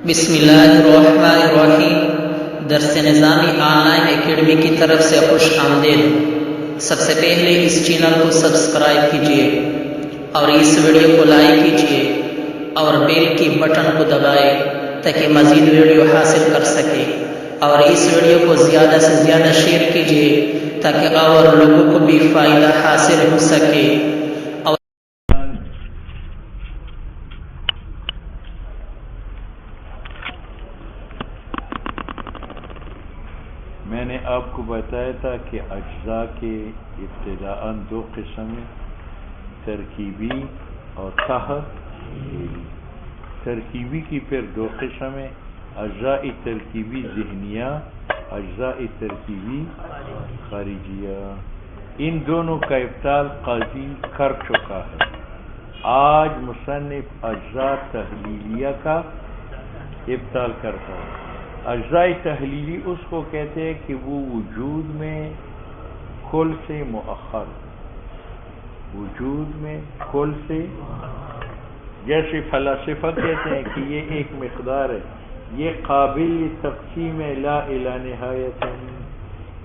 بسم اللہ الرحمن الرحیم۔ درس نظامی آن لائن اکیڈمی کی طرف سے خوش آمدید۔ سب سے پہلے اس چینل کو سبسکرائب کیجیے اور اس ویڈیو کو لائک کیجیے اور بیل کی بٹن کو دبائے تاکہ مزید ویڈیو حاصل کر سکے، اور اس ویڈیو کو زیادہ سے زیادہ شیئر کیجیے تاکہ اور لوگوں کو بھی فائدہ حاصل ہو سکے۔ میں نے آپ کو بتایا تھا کہ اجزاء کے ابتداءً دو قسم ہیں، ترکیبی اور تحلیلی۔ ترکیبی کی پھر دو قسم ہیں، اجزاء ترکیبی ذہنیہ، اجزاء ترکیبی خارجیہ۔ ان دونوں کا ابطال قاضی کر چکا ہے۔ آج مصنف اجزاء تحلیلیہ کا ابطال کرتا ہے۔ اجزاء تحلیلی اس کو کہتے ہیں کہ وہ وجود میں کل سے مؤخر، وجود میں کل سے، جیسے فلاسفہ کہتے ہیں کہ یہ ایک مقدار ہے، یہ قابل تقسیم ہے لا الی نہایت،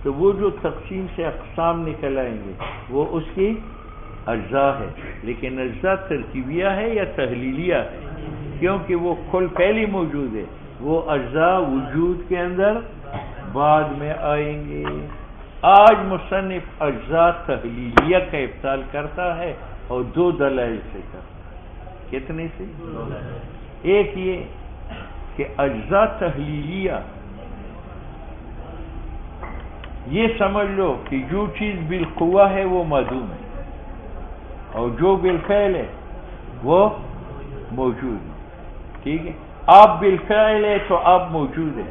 تو وہ جو تقسیم سے اقسام نکل آئیں گے وہ اس کی اجزاء ہے۔ لیکن اجزاء ترکیبیہ ہے یا تحلیلیہ ہے؟ کیونکہ وہ کل پہلے موجود ہے، وہ اجزاء وجود کے اندر بعد میں آئیں گے۔ آج مصنف اجزاء تحلیلیہ کا ابطال کرتا ہے اور دو دلائل سے کرتا ہے۔ کتنے سے؟ ایک یہ کہ اجزاء تحلیلیہ یہ سمجھ لو کہ جو چیز بالقوہ ہے وہ معدوم ہے، اور جو بالفعل ہے وہ موجود ہے۔ ٹھیک ہے، آپ بالفعل ہے تو آپ موجود ہے،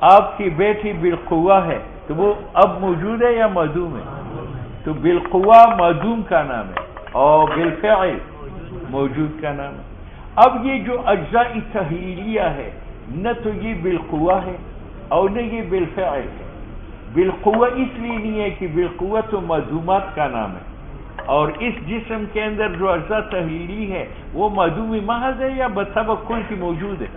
آپ کی بیٹی بالقوہ ہے تو وہ اب موجود ہے یا معدوم ہے؟ تو بالقوہ معدوم کا نام ہے اور بالفعل موجود کا نام ہے۔ اب یہ جو اجزاء تحلیلیہ ہے، نہ تو یہ بالقوہ ہے اور نہ یہ بالفعل ہے۔ بالقوہ اس لیے نہیں ہے کہ بالقوہ تو معدومات کا نام ہے، اور اس جسم کے اندر جو اجزاء تحلیلی ہے وہ معدوم محض ہے یا بسبب کل کی موجود ہے؟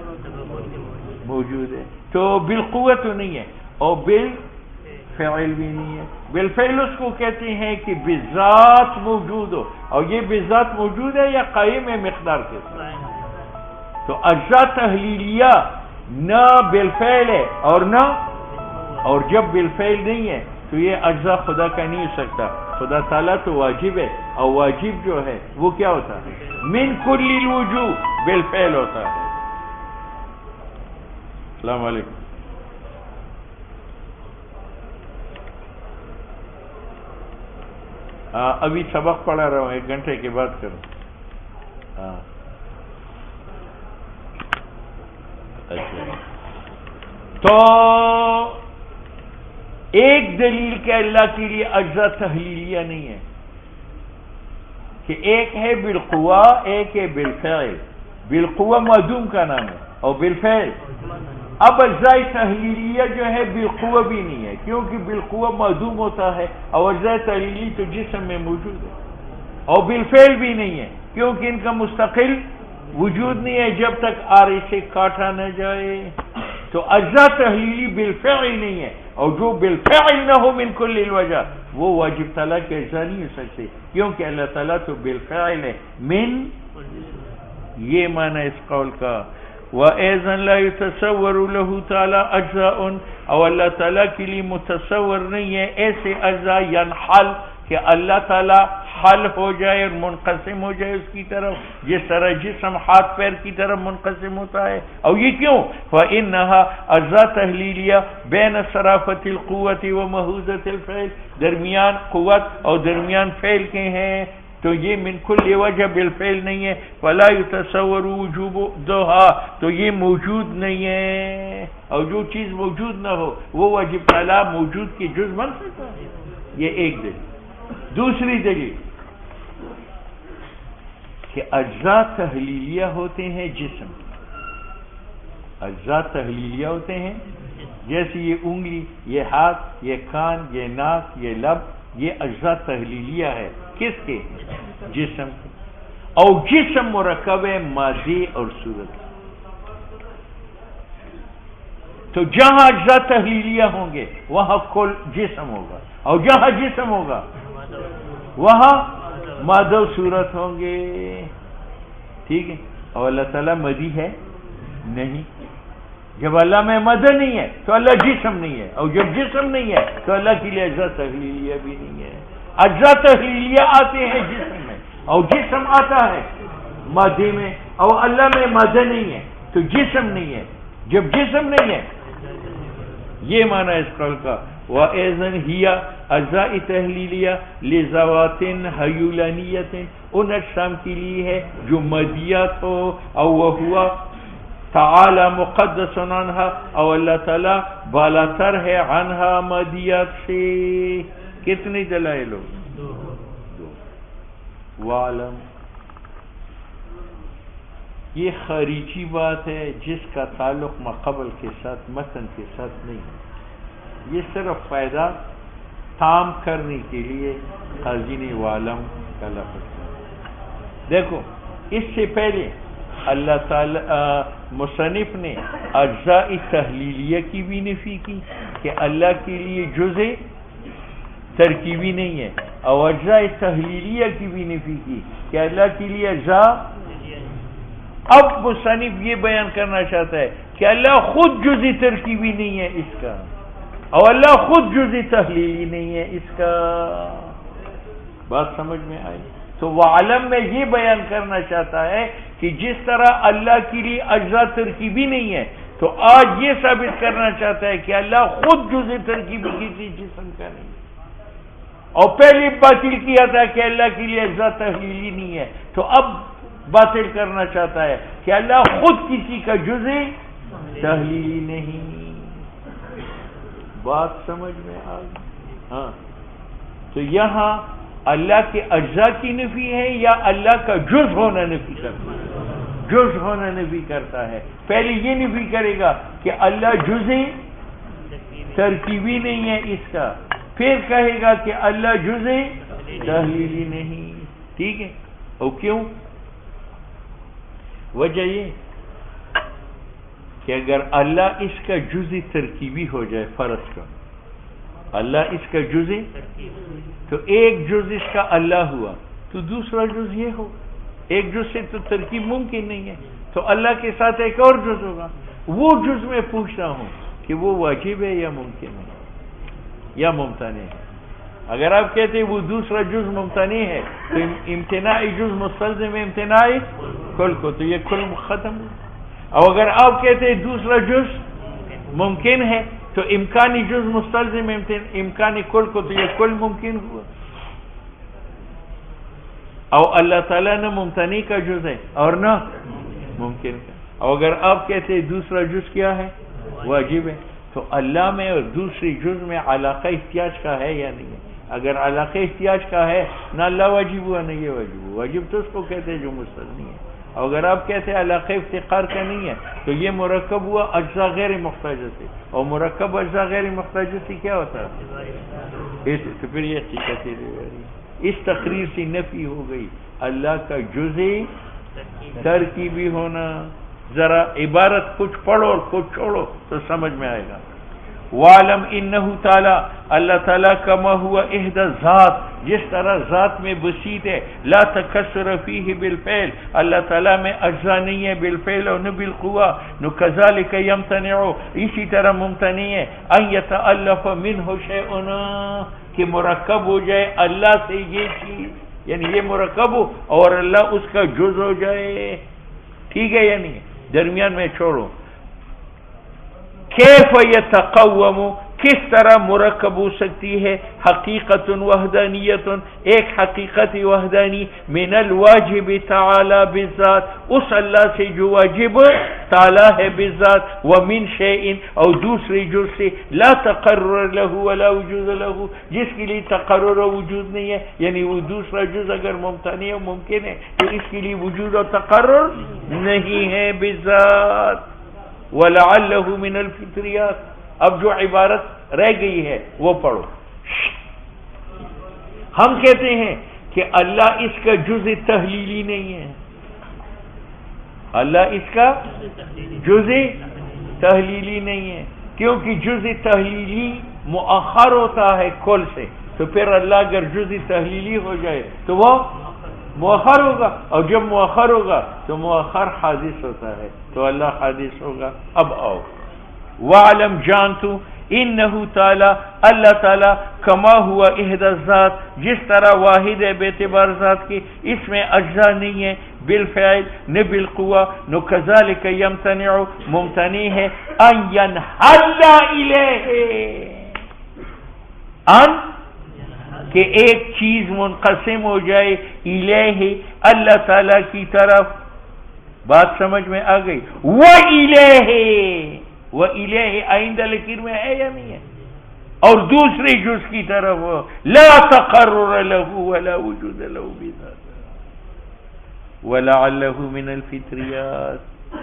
موجود ہے، تو بالقوہ تو نہیں ہے اور بالفعل بھی نہیں ہے۔ بالفعل اس کو کہتے ہیں کہ بذات موجود ہو، اور یہ بذات موجود ہے یا قائم ہے مقدار کے ساتھ۔ تو اجزاء تحلیلیہ نہ بالفعل ہے اور جب بالفعل نہیں ہے تو یہ اجزاء خدا کا نہیں ہو سکتا۔ خدا تعالیٰ تو واجب ہے، اور واجب جو ہے وہ کیا ہوتا ہے؟ من کل الوجوہ بالفعل ہوتا ہے۔ السلام علیکم۔ ابھی سبق پڑھا رہا ہوں، 1 گھنٹے کے بعد کروں۔ اچھا، تو ایک دلیل کہ اللہ کے لیے اجزاء تحلیلیہ نہیں ہے کہ ایک ہے بالقوہ، ایک ہے بالفعل۔ بالقوہ معدوم کا نام ہے اور بالفعل۔ اب اجزاء تحلیلیہ جو ہے بالقوہ بھی نہیں ہے، کیونکہ بالقوہ معدوم ہوتا ہے اور اجزاء تحلیلی تو جسم میں موجود ہے، اور بالفعل بھی نہیں ہے کیونکہ ان کا مستقل وجود نہیں ہے جب تک آرے سے کاٹا نہ جائے۔ تو اجزاء تحلیلی بالفعل نہیں ہے، اور جو بالفعل نہ ہو من کل الوجہ وہ واجب تعالیٰ کے اجزاء نہیں ہو سکتے، کیونکہ اللہ تعالیٰ تو بالفعل ہے۔ من یہ معنی اس قول کا۔ وَأَيْضًا لَا يُتَصَوَّرُ لَهُ تَعَالَى أَجْزَاءٌ، اور اللہ تعالیٰ کے لیے متصور نہیں ہے ایسے اجزاء ينحل کہ اللہ تعالیٰ حل ہو جائے اور منقسم ہو جائے اس کی طرف، جس طرح جسم ہاتھ پیر کی طرف منقسم ہوتا ہے۔ اور یہ کیوں؟ فَإِنَّهَا اجزاء تحلیلیہ بین صرافت القوت و محوزت الفعل، درمیان قوت اور درمیان فعل کے ہیں، تو یہ من کل وجہ بالفعل نہیں ہے۔ فلا يتصور وجوبها، تو یہ موجود نہیں ہے، اور جو چیز موجود نہ ہو وہ واجب تعالیٰ موجود کی جز بن سکتا ہے۔ یہ ایک دلیل۔ دوسری دلیل کہ اجزاء تحلیلیہ ہوتے ہیں جسم، اجزاء تحلیلیہ ہوتے ہیں جیسے یہ انگلی، یہ ہاتھ، یہ کان، یہ ناک، یہ لب، یہ اجزاء تحلیلیہ ہے۔ کس کے؟ جسم کے۔ اور جسم مرکب ہے مادے اور صورت۔ تو جہاں اجزاء تحلیلیہ ہوں گے وہاں کل جسم ہوگا، اور جہاں جسم ہوگا وہاں مادہ و صورت ہوں گے. ٹھیک ہے. اور اللہ تعالیٰ مدی ہے نہیں. جب اللہ میں مدہ نہیں ہے تو اللہ جسم نہیں ہے، اور جب جسم نہیں ہے تو اللہ کے لیے اجزاء تحلیلیہ بھی نہیں ہے. اجزاء تحلیلیہ آتے ہیں جسم میں، اور جسم آتا ہے مادے میں، اور اللہ میں مادہ نہیں ہے تو جسم نہیں ہے. جب جسم نہیں ہے، یہ معنی اس قول کا. وَأَيْضًا هِيَ اجزاء تحلیلیہ لذوات حیولانیت، ان اجسام کے لیے ہے جو مادیات ہو، او وہوا تعالی مقدس عنہا، اور اللہ تعالی بالاتر ہے عنہا مادیات سے. کتنے دلائل ہو؟ دو. وعلم، یہ خارجی بات ہے جس کا تعلق ماقبل کے ساتھ متن کے ساتھ نہیں ہے. یہ صرف فائدہ تام کرنے کے لیے قاضی نے وعلم کا لفظ کیا. دیکھو اس سے پہلے اللہ تعالی مصنف نے اجزاء تحلیلیہ کی بھی نفی کی کہ اللہ کے لیے جزء ترکیبی نہیں ہے، اور اجزاء تحلیلیہ کی بھی نفی کی کہ اللہ کے لیے اجزاء. اب مصنف یہ بیان کرنا چاہتا ہے کہ اللہ خود جزء ترکیبی نہیں ہے اس کا، اور اللہ خود جزء تحلیلی نہیں ہے اس کا. بات سمجھ میں آئی؟ تو وعلم میں یہ بیان کرنا چاہتا ہے کہ جس طرح اللہ کے لیے اجزاء ترکیبی نہیں ہے، تو آج یہ ثابت کرنا چاہتا ہے کہ اللہ خود جزء ترکیبی کسی جسم کا نہیں ہے. اور پہلے باطل کیا تھا کہ اللہ کے لیے اجزاء تحلیلی نہیں ہے، تو اب باطل کرنا چاہتا ہے کہ اللہ خود کسی کا جزء تحلیلی نہیں. بات سمجھ میں آ گئی؟ ہاں. تو یہاں اللہ کے اجزاء کی نفی ہے یا اللہ کا جز ہونا نفی کرتا ہے؟ جز ہونا نفی کرتا ہے. پہلے یہ نفی کرے گا کہ اللہ جزء ترکیبی نہیں ہے اس کا، پھر کہے گا کہ اللہ جزء تحلیلی نہیں. ٹھیک ہے. اور کیوں؟ وجہ یہ کہ اگر اللہ اس کا جزء ترکیبی ہو جائے، فرض کا اللہ اس کا جزء، تو ایک جز اس کا اللہ ہوا تو دوسرا جز یہ ہو. ایک جز سے تو ترکیب ممکن نہیں ہے، تو اللہ کے ساتھ ایک اور جز ہوگا. وہ جز میں پوچھتا ہوں کہ وہ واجب ہے یا ممکن ہے یا ممتنع ہے. اگر آپ کہتے ہیں وہ دوسرا جز ممتنع ہے تو امتناع جز مستلزم امتناع کل کو، تو یہ کل ختم ہو. اور اگر آپ کہتے ہیں دوسرا جز ممکن ہے تو امکانی جز مستلزم امکانی کل کو، تو یہ کل ممکن ہوا. اور اللہ تعالیٰ نہ ممتنع کا جز ہے اور نہ ممکن کا. اور اگر آپ کہتے ہیں دوسرا جز کیا ہے؟ واجب ہے، تو اللہ میں اور دوسری جز میں علاقہ احتیاج کا ہے یا نہیں ہے؟ اگر علاقہ احتیاج کا ہے، نہ اللہ واجب ہوا نہ یہ واجب ہوا. واجب تو اس کو کہتے ہیں جو مستثنی ہے. اور اگر آپ کہتے ہیں علاقہ افتقار کا نہیں ہے، تو یہ مرکب ہوا اجزاء غیر محتاجہ سے، اور مرکب اجزاء غیر محتاجہ سے کیا ہوتا ہے؟ تو پھر یہ حقیقت اس تقریر سے نفی ہو گئی اللہ کا جزء ترکیبی ہونا. ذرا عبارت کچھ پڑھو اور کچھ چھوڑو تو سمجھ میں آئے گا. وعلم انہ تعالی، اللہ تعالیٰ کا ما ہوا احد ذات، جس طرح ذات میں بسیط ہے، لا تکسر فیہ بالفعل، اللہ تعالیٰ میں اجزاء نہیں ہے بالفعل اور نہ بالقوہ. نو کذالک یمتنع، اسی طرح ممتنع ہے ان یتألف منہ شیء، کہ مرکب ہو جائے اللہ سے یہ چیز، یعنی یہ مرکب ہو اور اللہ اس کا جز ہو جائے. ٹھیک ہے یا نہیں؟ درمیان میں چھوڑو. کیف یتقوم، کس طرح مرکب ہو سکتی ہے حقیقت وحدانیت، ایک حقیقت وحدانی، من الواجب تعالی بالذات، اس اللہ سے جو واجب تعالی ہے بالذات، ومن شیء، اور دوسری جز سے لا تقرر له ولا وجود له، جس کے لیے تقرر و وجود نہیں ہے. یعنی وہ دوسرا جز اگر ممتنع و ممکن ہے تو اس کے لیے وجود اور تقرر نہیں ہے بالذات. وَلَعَلَّهُ مِنَ الْفِطْرِيَاتِ، اب جو عبارت رہ گئی ہے وہ پڑھو. ہم کہتے ہیں کہ اللہ اس کا جزء تحلیلی نہیں ہے، اللہ اس کا جزء تحلیلی نہیں ہے. کیونکہ جزء تحلیلی مؤخر ہوتا ہے کل سے، تو پھر اللہ اگر جزء تحلیلی ہو جائے تو وہ مؤخر ہوگا، اور جب مؤخر ہوگا تو مؤخر حادث ہوتا ہے، تو اللہ حادث ہوگا۔ اب آؤ، وَعْلَمْ جانتو انہو تعالی اللہ تعالی کما ہوا احدى الذات جس طرح واحد ہے بیعتبار ذات کی، اس میں اجزاء نہیں ہے، بالفعل نہ بالقوہ، نو کذالک یمتنع ممتنع ہے ان ینحل الیہ، ان کہ ایک چیز منقسم ہو جائے الیہ اللہ تعالی کی طرف، بات سمجھ میں آ گئی؟ وَإِلَيْهِ وَإِلَيْهِ آئندہ لکیر میں ہے یا نہیں ہے؟ اور دوسری جز کی طرف لا تقرر له ولا وجود له بذات ولعله من الفطریات،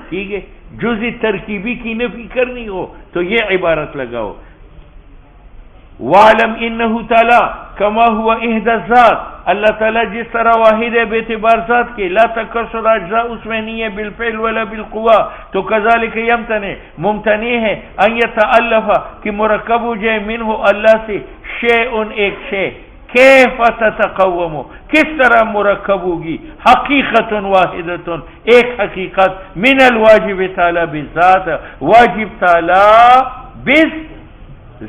ٹھیک ہے؟ جز ترکیبی کی نفی کرنی ہو تو یہ عبارت لگاؤ، وَعْلَمْ إِنَّهُ تعالی کما ہوا احدى الذات اللہ تعالیٰ جس طرح واحد ہے بیعتبار ذات کے، لا تکسر اجزاء اس میں نہیں ہے بالفعل ولا بالقوہ، تو کذالک یمتنع ممتنع ہے ان یتألف کہ مرکب ہو جائے منہ اللہ سے شیء ایک شے، کیف تتقوم کس طرح مرکب ہوگی، حقیقت واحدۃ ایک حقیقت، من الواجب تعالی بالذات واجب تعالی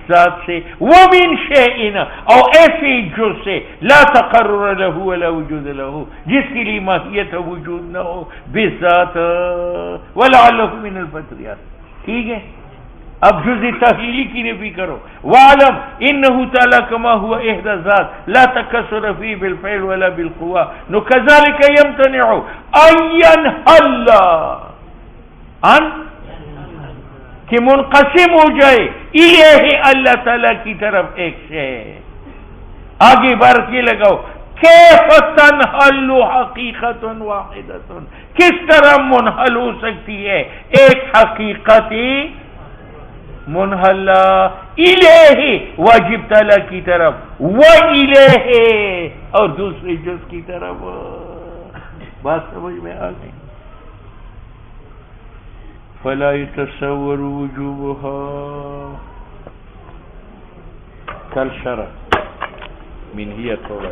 ذات سے، ومن شیئن اور ایسی جز سے لا تقرر له ولا وجود له جس کے لیے ماہیت وجود نہ ہو، بالذات ولعلہ من الفطریات، ٹھیک ہے؟ اب جز تحلیلی کی نفی کرو، وعلم انہ تعالی کما ہوا احدى الذات لا تکسر فی بالفعل ولا بالقوہ، نو کذالک یمتنع ان ینحل ان کہ منقسم ہو جائے الیہ اللہ تعالی کی طرف ایک شے، آگے بارت یہ لگاؤ، کیف تنحل حقیقت واحدۃ کس طرح منحل ہو سکتی ہے ایک حقیقتی منحلہ الیہ واجب تعالی کی طرف، وَإِلَيْهِ اور دوسری جز کی طرف، بات سمجھ میں آ گئی؟ فلا يتصور وجوبها كالشرع من هي طول